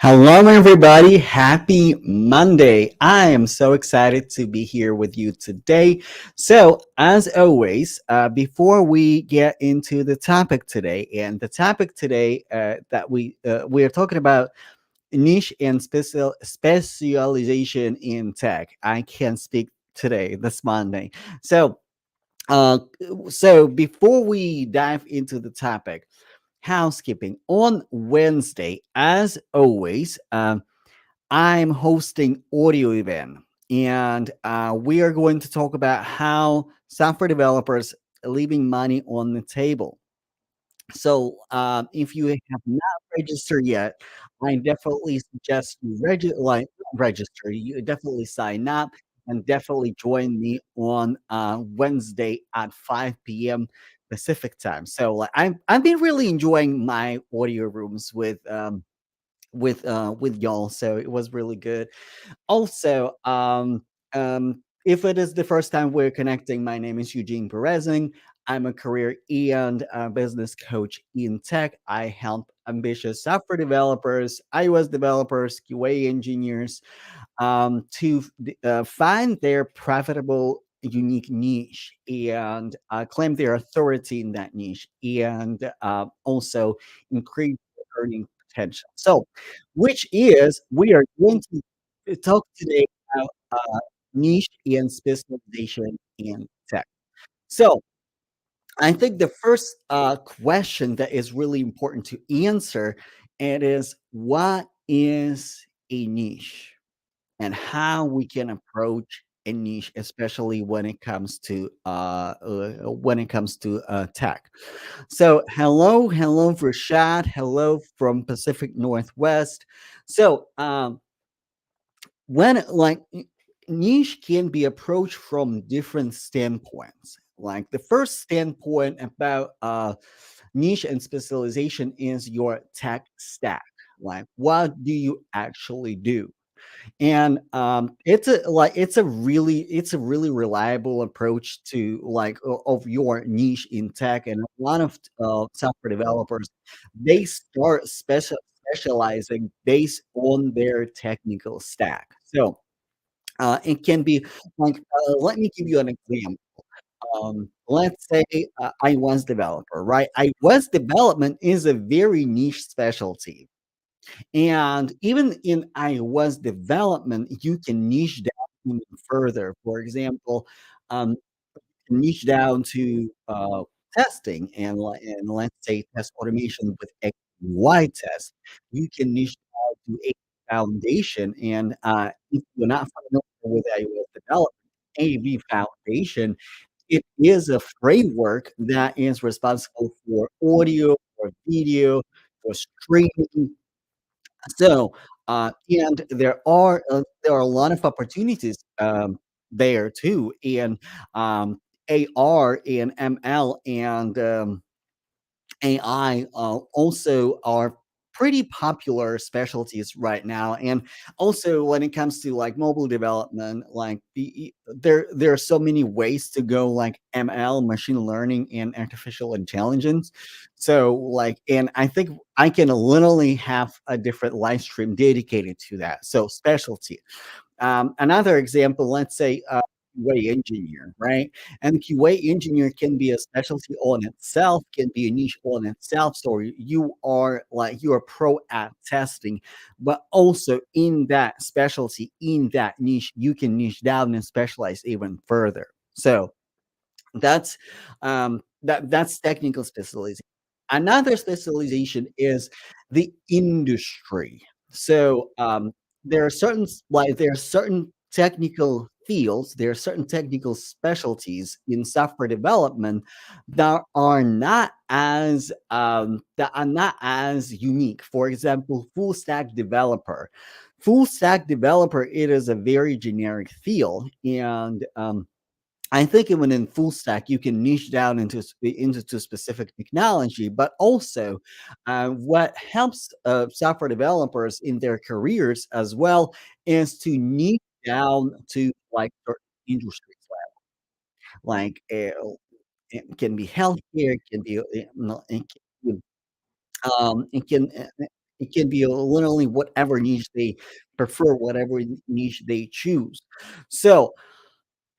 Hello, everybody. Happy Monday. I am so excited to be here with you today. So, as always, before we get into the topic today, and the topic today that we are talking about niche and specialization in tech. I can't speak today, this Monday. So, uh, so before we dive into the topic, housekeeping on Wednesday, as always. I'm hosting audio event, and we are going to talk about how software developers are leaving money on the table. So, if you have not registered yet, I definitely suggest you register. You definitely sign up and definitely join me on Wednesday at 5 p.m. Pacific time. So, like, I've been really enjoying my audio rooms with y'all. So it was really good. Also, if it is the first time we're connecting, my name is Eugene Perezing. I'm a career and business coach in tech. I help ambitious software developers, iOS developers, QA engineers to find their profitable, unique niche and claim their authority in that niche and also increase their earning potential. So, which is, we are going to talk today about niche and specialization in tech. So, I think the first question that is really important to answer it is, what is a niche? And how we can approach a niche, especially when it comes to tech. So, hello, Rashad. Hello from Pacific Northwest. So, when like niche can be approached from different standpoints. Like the first standpoint about niche and specialization is your tech stack. Like, what do you actually do? And it's a really reliable approach to of your niche in tech. And a lot of software developers, they start specializing based on their technical stack. So it can be like, let me give you an example. Let's say iOS developer, right? iOS development is a very niche specialty, and even in iOS development, you can niche down even further. For example, um, niche down to testing and let's say test automation with X and Y test. You can niche down to a foundation, and if you're not familiar with iOS development, AV Foundation, it is a framework that is responsible for audio, for video, for streaming. So, and there are a lot of opportunities there too, in AR and ML and AI also are pretty popular specialties right now. And also, when it comes to like mobile development, there are so many ways to go, like ML, machine learning, and artificial intelligence. So, and I think I can literally have a different live stream dedicated to that. So, specialty. Another example, let's say QA engineer, right? And QA engineer can be a specialty on itself, can be a niche on itself. So you are pro at testing, but also in that specialty, in that niche, you can niche down and specialize even further. So that's that's technical specialization. Another specialization is the industry. So there are certain technical fields, there are certain technical specialties in software development that are not as unique. For example, full stack developer. Full stack developer, it is a very generic field, and I think even in full stack, you can niche down into specific technology, but also what helps software developers in their careers as well is to niche down to like certain industries, like it can be healthcare, it can be it can It can be literally whatever niche they prefer, whatever niche they choose. So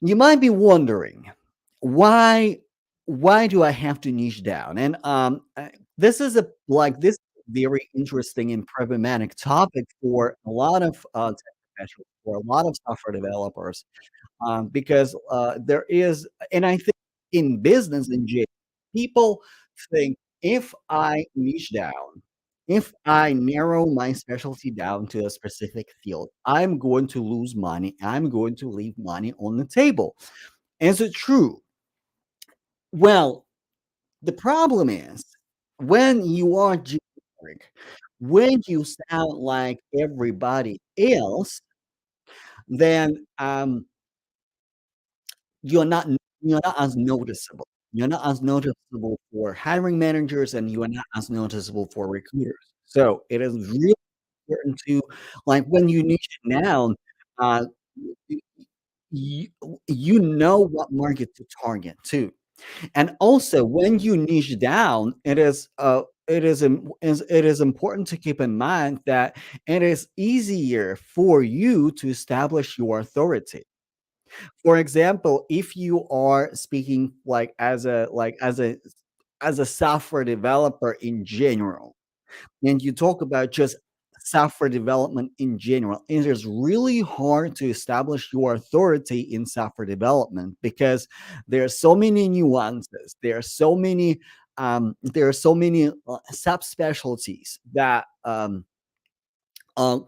you might be wondering, why why do I have to niche down? And this is a this very interesting and problematic topic for a lot of tech professionals, for a lot of software developers, because there is, and I think in business in general, people think if I niche down, if I narrow my specialty down to a specific field, I'm going to lose money. I'm going to leave money on the table. Is it true? Well, the problem is when you are generic, when you sound like everybody else, then you're not you're not as noticeable. You're not as noticeable for hiring managers, and you are not as noticeable for recruiters. So it is really important to, like, when you niche it down, uh, y you you know what market to target too. And also, when you niche down, it is important to keep in mind that it is easier for you to establish your authority. For example, if you are speaking like as a software developer in general, and you talk about just software development in general, it is really hard to establish your authority in software development because there are so many nuances. There are so many subspecialties that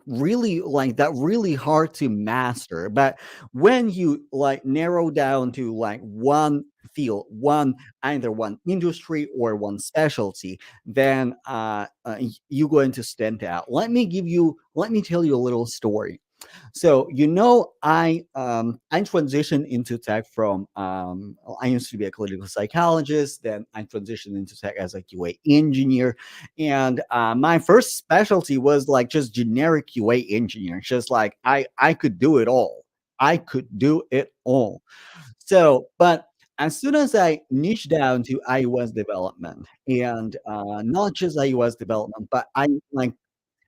really like that really hard to master. But when you like narrow down to like one field, one either one industry or one specialty, then you're going to stand out. Let me tell you a little story. So, I transitioned into tech from I used to be a clinical psychologist, then I transitioned into tech as a QA engineer, and my first specialty was like just generic QA engineer. Just like I could do it all. I could do it all. So, but as soon as I niche down to iOS development, and not just iOS development, but I like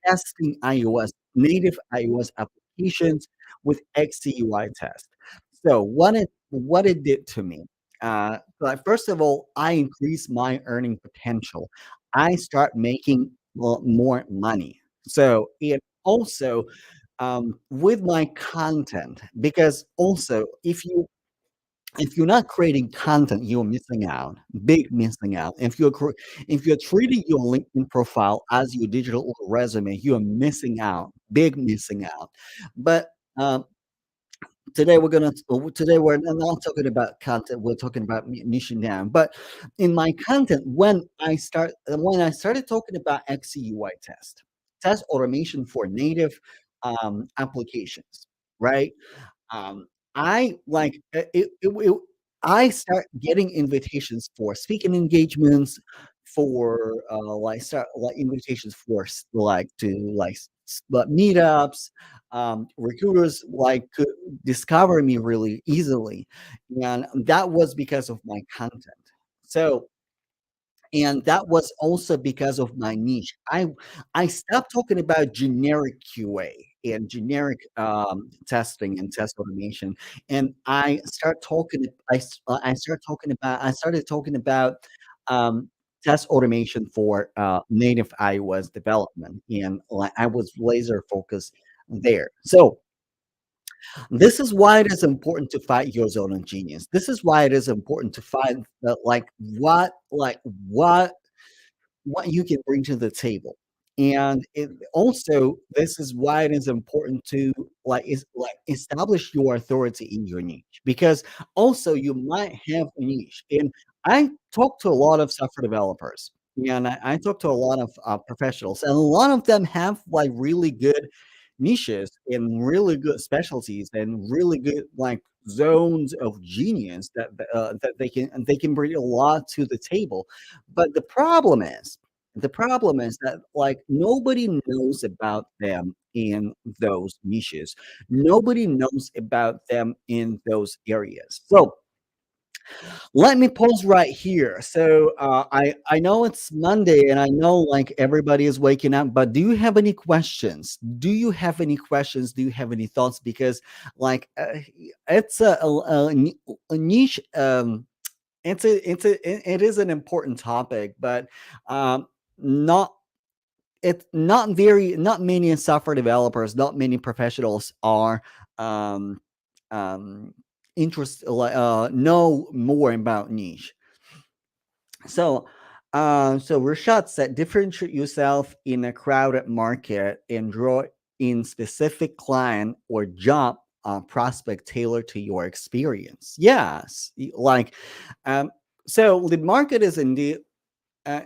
testing iOS, native iOS applications with XCUI test. So what it did to me, like first of all, I increased my earning potential. I start making more money. So it also with my content, because also if you're not creating content, you're missing out, big missing out. If you're treating your LinkedIn profile as your digital resume, you're missing out, big missing out. But today we're not talking about content. We're talking about niching down. But in my content, when I started talking about XCUI test automation for native applications, right? I like I start getting invitations for speaking engagements, for start like invitations for to meetups. Recruiters like could discover me really easily, and that was because of my content. So and that was also because of my niche. I stopped talking about generic QA and generic testing and test automation, and I started talking about um, test automation for native iOS development, and like I was laser focused there. So this is why it is important to find your zone of genius. This is why it is important to find what you can bring to the table. And it also, this is why it is important to establish your authority in your niche, because also you might have a niche. And I talk to a lot of software developers, and I talk to a lot of professionals, and a lot of them have like really good niches and really good specialties and really good like zones of genius that they can bring a lot to the table. But the problem is that like nobody knows about them in those niches. Nobody knows about them in those areas. So Let me pause right here. So I know it's Monday, and I know like everybody is waking up. But do you have any questions? Do you have any questions? Do you have any thoughts? Because like it's a niche. It is an important topic, but not not many software developers, not many professionals are um, um, know more about niche. So, so Rashad said, differentiate yourself in a crowded market and draw in specific client or job prospect tailored to your experience. Yes, like, um, so the market is indeed uh,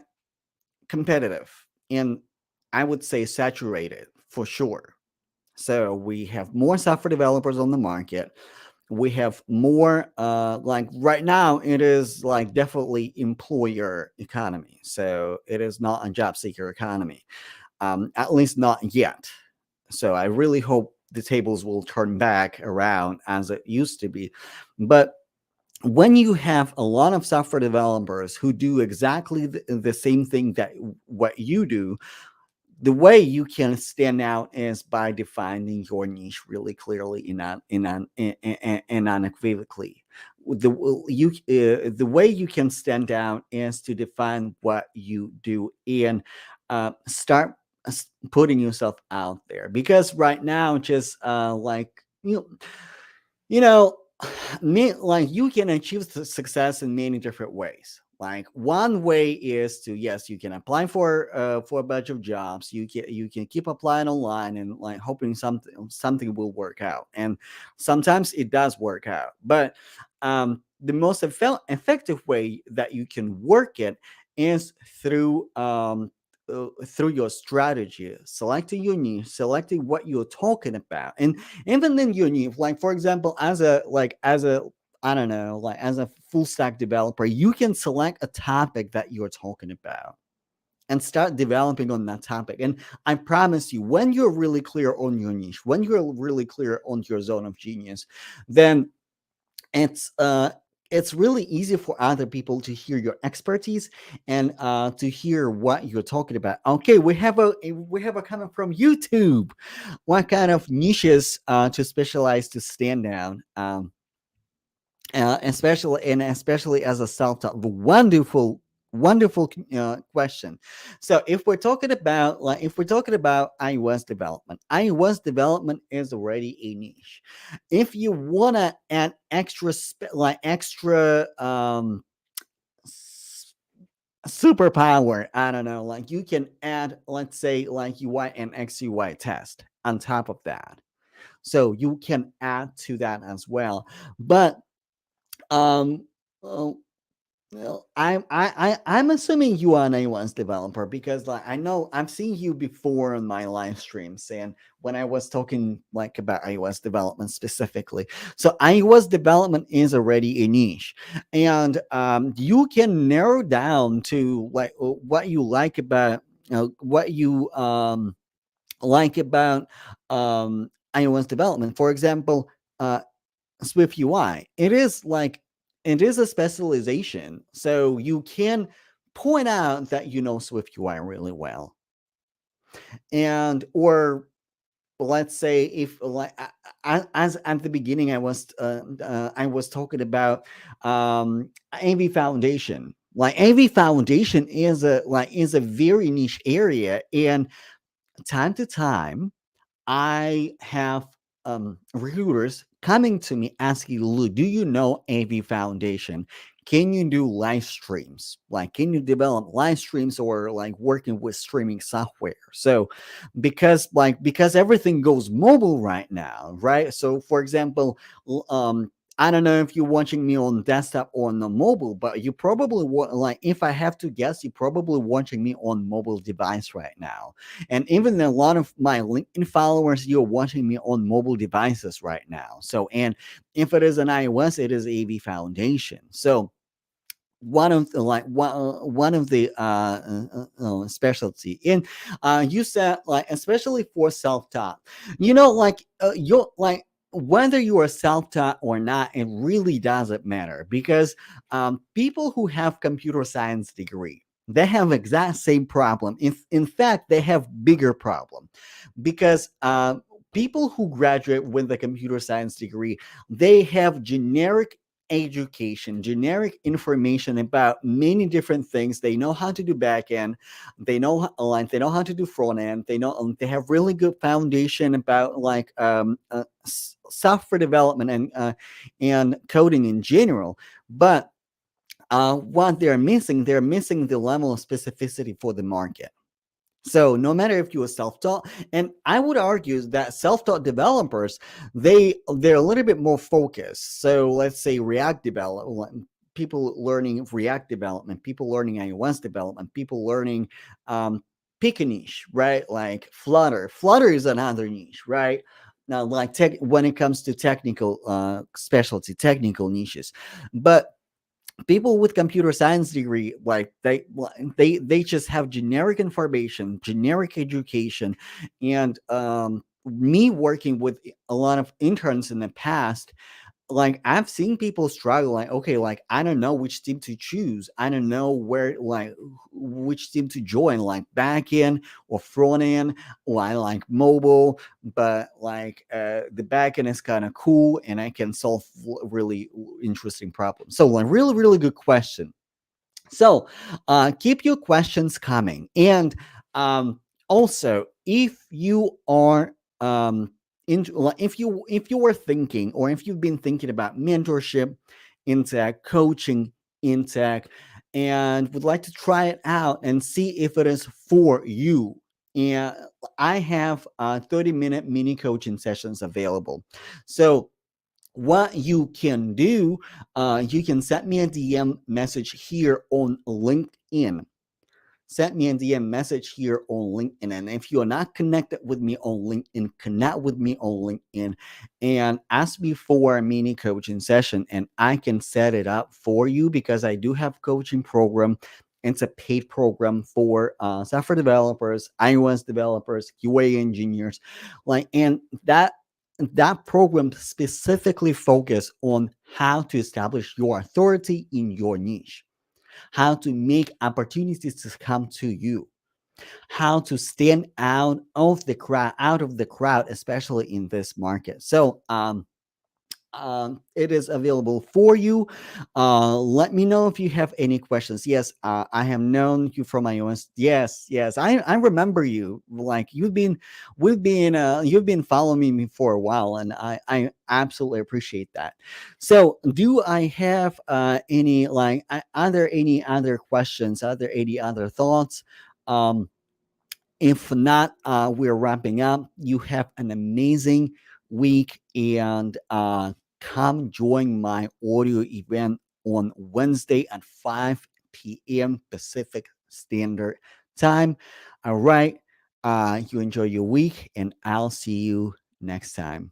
competitive and I would say saturated for sure. So we have more software developers on the market. We have more like right now it is like definitely employer economy, so it is not a job seeker economy, at least not yet. So I really hope the tables will turn back around as it used to be. But when you have a lot of software developers who do exactly the same thing that what you do, the way you can stand out is by defining your niche really clearly and unequivocally. The way you can stand out is to define what you do and start putting yourself out there. Because right now, just like you know, like you can achieve success in many different ways. Like one way is to, yes, you can apply for a bunch of jobs. You can keep applying online and like hoping something will work out. And sometimes it does work out. But the most effective way that you can work it is through your strategy, selecting your niche, selecting what you're talking about, and even then you need, like for example, as a I don't know, like as a full stack developer, you can select a topic that you're talking about and start developing on that topic. And I promise you, when you're really clear on your niche, when you're really clear on your zone of genius, then it's it's really easy for other people to hear your expertise and to hear what you're talking about. Okay, we have a comment from YouTube. What kind of niches to specialize to stand down? Especially as a self-taught. Wonderful question. So if we're talking about iOS development is already a niche. If you want to add extra extra superpower, I don't know, like you can add, let's say, like UI and XUI test on top of that, so you can add to that as well. But um, well, I'm assuming you are an iOS developer because like I know I've seen you before on my live streams and when I was talking like about iOS development specifically. So iOS development is already a niche, and you can narrow down to like what you like about what you like about iOS development. For example, Swift UI. It is a specialization, so you can point out that you know Swift UI really well, and or let's say if like as at the beginning I was talking about AV Foundation. Like AV Foundation is a very niche area, and time to time I have recruiters coming to me asking, Lou, do you know AV Foundation? Can you do live streams? Like, can you develop live streams or like working with streaming software? So, because everything goes mobile right now, right? So, for example, I don't know if you're watching me on desktop or on the mobile, but you probably like if I have to guess, you're probably watching me on mobile device right now. And even a lot of my LinkedIn followers, you're watching me on mobile devices right now. So, and if it is an iOS, it is AV Foundation. So, one of the specialty in you said like especially for self-taught, you know, like you're like whether you are self-taught or not, it really doesn't matter, because people who have computer science degree, they have exact same problem. In fact, they have bigger problem, because people who graduate with the computer science degree, they have generic education, generic information about many different things. They know how to do back end, they know like they know how to do front end. They know they have really good foundation about like software development and coding in general. But what they're missing the level of specificity for the market. So no matter if you are self-taught, and I would argue that self-taught developers, they're a little bit more focused. So let's say React development, people learning React development, people learning iOS development, people learning pick a niche, right? Like Flutter. Flutter is another niche, right? Now, like when it comes to technical specialty, technical niches, but people with computer science degree, like they just have generic information, generic education. And me working with a lot of interns in the past, like I've seen people struggle, like, okay, like I don't know which team to choose, I don't know where, like which team to join, like back end or front end, or I like mobile, but like the back end is kind of cool and I can solve really interesting problems. So like really really good question. So keep your questions coming. And also, if you are if you were thinking, or if you've been thinking about mentorship in tech, coaching in tech, and would like to try it out and see if it is for you, and I have 30-minute mini coaching sessions available. So what you can do, you can send me a DM message here on LinkedIn. Send me a DM message here on LinkedIn. And if you are not connected with me on LinkedIn, connect with me on LinkedIn and ask me for a mini coaching session. And I can set it up for you, because I do have coaching program. It's a paid program for software developers, iOS developers, QA engineers, like, and that program specifically focus on how to establish your authority in your niche, how to make opportunities to come to you, how to stand out of the crowd, especially in this market. So it is available for you. Let me know if you have any questions. Yes, I have known you from iOS. Yes, yes, I remember you. Like you've been following me for a while, and I absolutely appreciate that. So, do I have any like are there any other questions? Are there any other thoughts? Um, if not, we're wrapping up. You have an amazing week, and come join my audio event on Wednesday at 5 p.m. Pacific Standard Time. All right. You enjoy your week, and I'll see you next time.